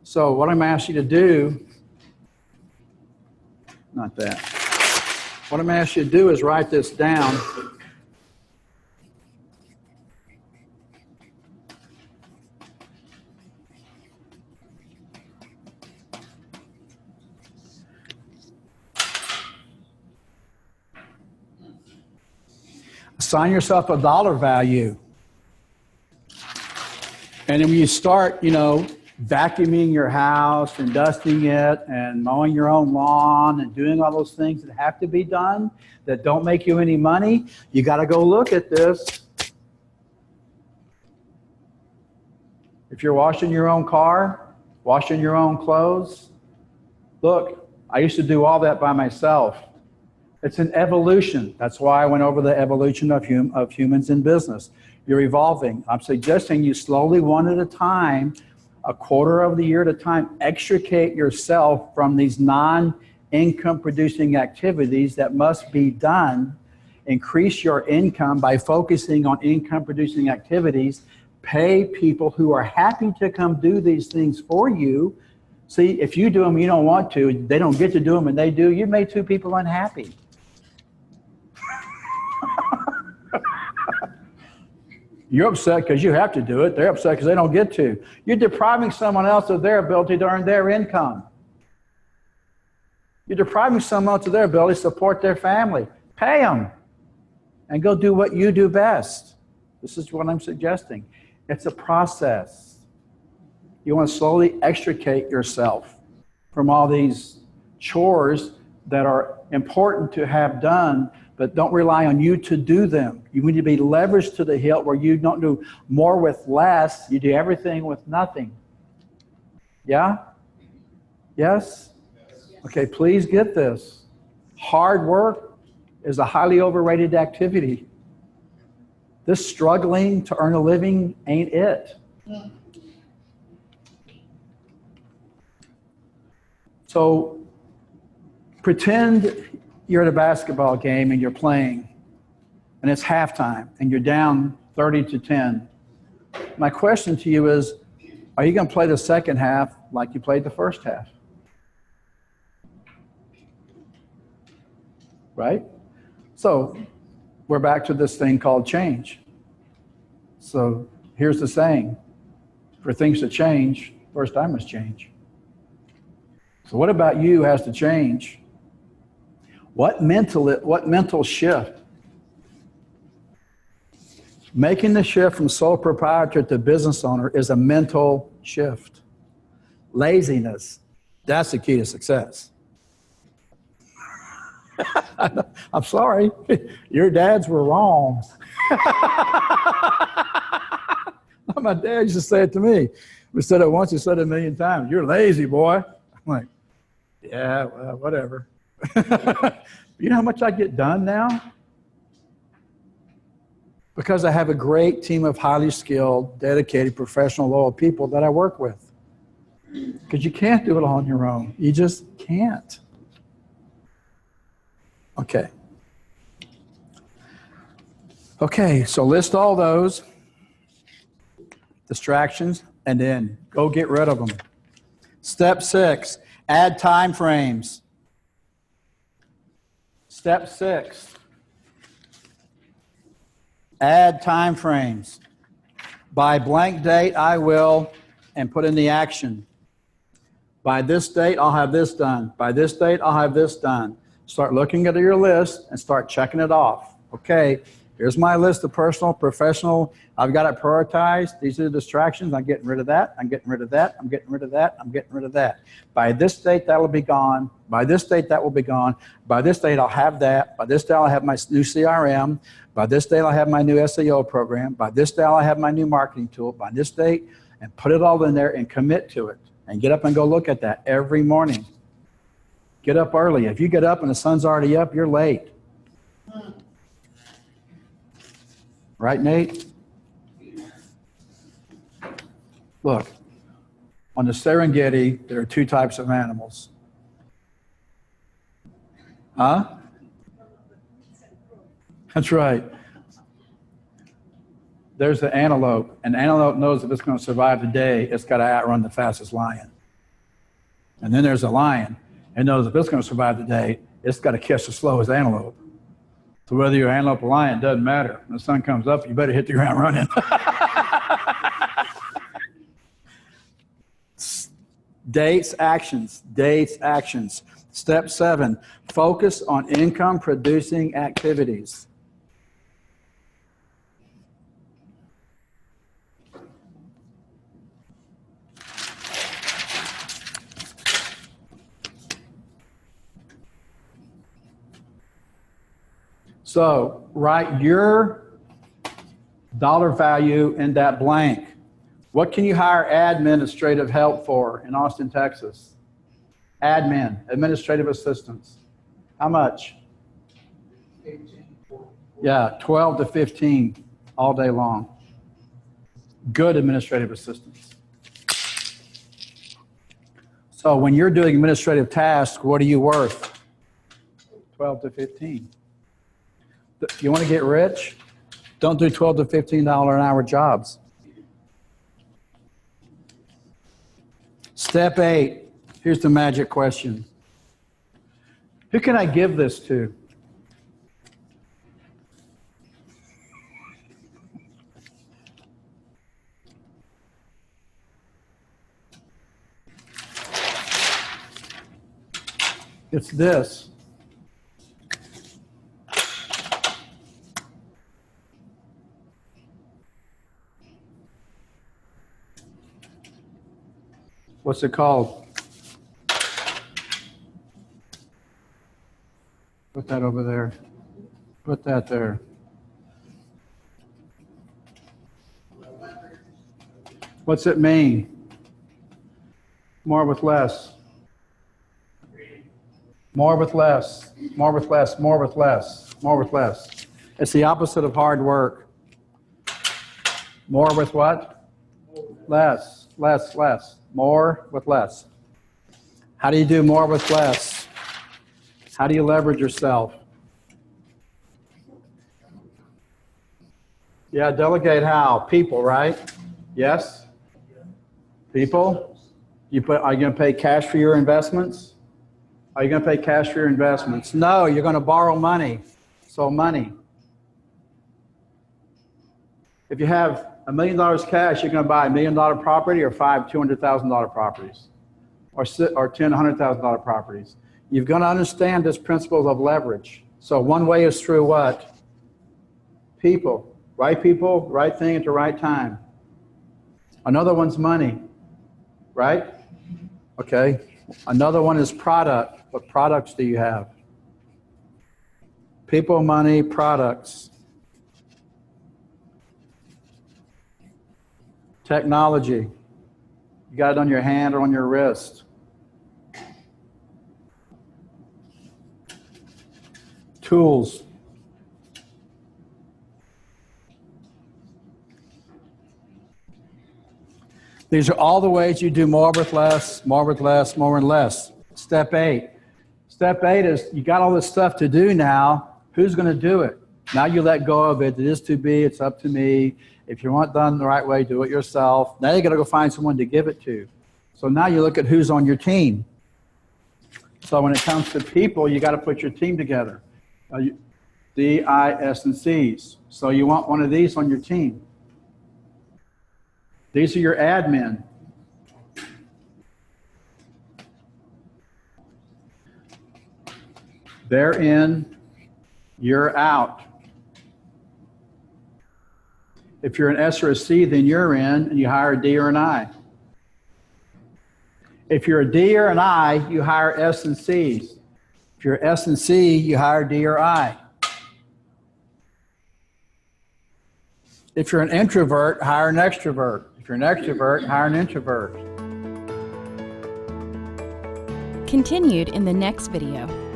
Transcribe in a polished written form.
So what I'm asking you to do, not that. What I'm asking you to do is write this down. Assign yourself a dollar value. And then when you start, vacuuming your house and dusting it and mowing your own lawn and doing all those things that have to be done that don't make you any money, you got to go look at this. If you're washing your own car, washing your own clothes, look, I used to do all that by myself. It's an evolution. That's why I went over the evolution of humans in business. You're evolving. I'm suggesting you slowly, one at a time, a quarter of the year at a time, extricate yourself from these non-income producing activities that must be done. Increase your income by focusing on income producing activities. Pay people who are happy to come do these things for you. See, if you do them, you don't want to, they don't get to do them and they do, you made two people unhappy. You're upset because you have to do it. They're upset because they don't get to. You're depriving someone else of their ability to earn their income. You're depriving someone else of their ability to support their family. Pay them and go do what you do best. This is what I'm suggesting. It's a process. You want to slowly extricate yourself from all these chores that are important to have done, but don't rely on you to do them. You need to be leveraged to the hilt where you don't do more with less. You do everything with nothing. Yeah? Yes? Okay, please get this. Hard work is a highly overrated activity. This struggling to earn a living ain't it. So pretend you're at a basketball game and you're playing and it's halftime and you're down 30-10. My question to you is, are you going to play the second half like you played the first half? Right? So we're back to this thing called change. So here's the saying, for things to change, first I must change. So what about you has to change? What mental shift? Making the shift from sole proprietor to business owner is a mental shift. Laziness, that's the key to success. I'm sorry, your dads were wrong. My dad used to say it to me. We said it once, he said it a million times. You're lazy, boy. I'm like, yeah, well, whatever. You know how much I get done now? Because I have a great team of highly skilled, dedicated, professional, loyal people that I work with. Because you can't do it all on your own. You just can't. Okay. Okay, so list all those distractions and then go get rid of them. Step 6, add time frames. Step 6, add time frames. By blank date, I will, and put in the action. By this date, I'll have this done. By this date, I'll have this done. Start looking at your list and start checking it off. Okay, here's my list of personal, professional. I've got it prioritized. These are the distractions. I'm getting rid of that. I'm getting rid of that. I'm getting rid of that. I'm getting rid of that. By this date, that will be gone. By this date, that will be gone. By this date, I'll have that. By this date, I'll have my new CRM. By this date, I'll have my new SEO program. By this date, I'll have my new marketing tool. By this date, and put it all in there and commit to it. And get up and go look at that every morning. Get up early. If you get up and the sun's already up, you're late. Right, Nate? Look, on the Serengeti, there are 2 types of animals. Huh? That's right. There's the antelope. And the antelope knows if it's going to survive the day, it's got to outrun the fastest lion. And then there's a lion. It knows if it's going to survive the day, it's got to catch the slowest antelope. So whether you're antelope or lion, it doesn't matter. When the sun comes up, you better hit the ground running. Dates, actions. Dates, actions. Step 7, focus on income-producing activities. So write your dollar value in that blank. What can you hire administrative help for in Austin, Texas? Admin, administrative assistants. How much? 18. Yeah, 12 to 15 all day long. Good administrative assistants. So when you're doing administrative tasks, what are you worth? 12 to 15. You want to get rich? Don't do $12 to $15 an hour jobs. Step 8, here's the magic question. Who can I give this to? It's this. What's it called? Put that over there. Put that there. What's it mean? More with less. More with less. More with less. More with less. More with less. It's the opposite of hard work. More with what? Less. Less. Less. More with less. How do you do more with less? How do you leverage yourself? Yeah, delegate how? People, right? Yes? People? Are you going to pay cash for your investments? Are you going to pay cash for your investments? No, you're going to borrow money. So money. If you have $1 million cash, you're going to buy $1 million property or 5 $200,000 properties or 10 $100,000 properties. You've got to understand this principles of leverage. So one way is through what? People, right thing at the right time. Another one's money, right? Okay. Another one is product. What products do you have? People, money, products. Technology. You got it on your hand or on your wrist. Tools. These are all the ways you do more with less, more with less, more with less. Step 8. Step 8 is you got all this stuff to do now. Who's going to do it? Now you let go of it. It is to be. It's up to me. If you want it done the right way, do it yourself. Now you got to go find someone to give it to. So now you look at who's on your team. So when it comes to people, you got to put your team together. D, I, S, and C's. So you want one of these on your team. These are your admin. They're in, you're out. If you're an S or a C, then you're in, and you hire a D or an I. If you're a D or an I, you hire S and C's. If you're S and C, you hire D or I. If you're an introvert, hire an extrovert. If you're an extrovert, hire an introvert. Continued in the next video.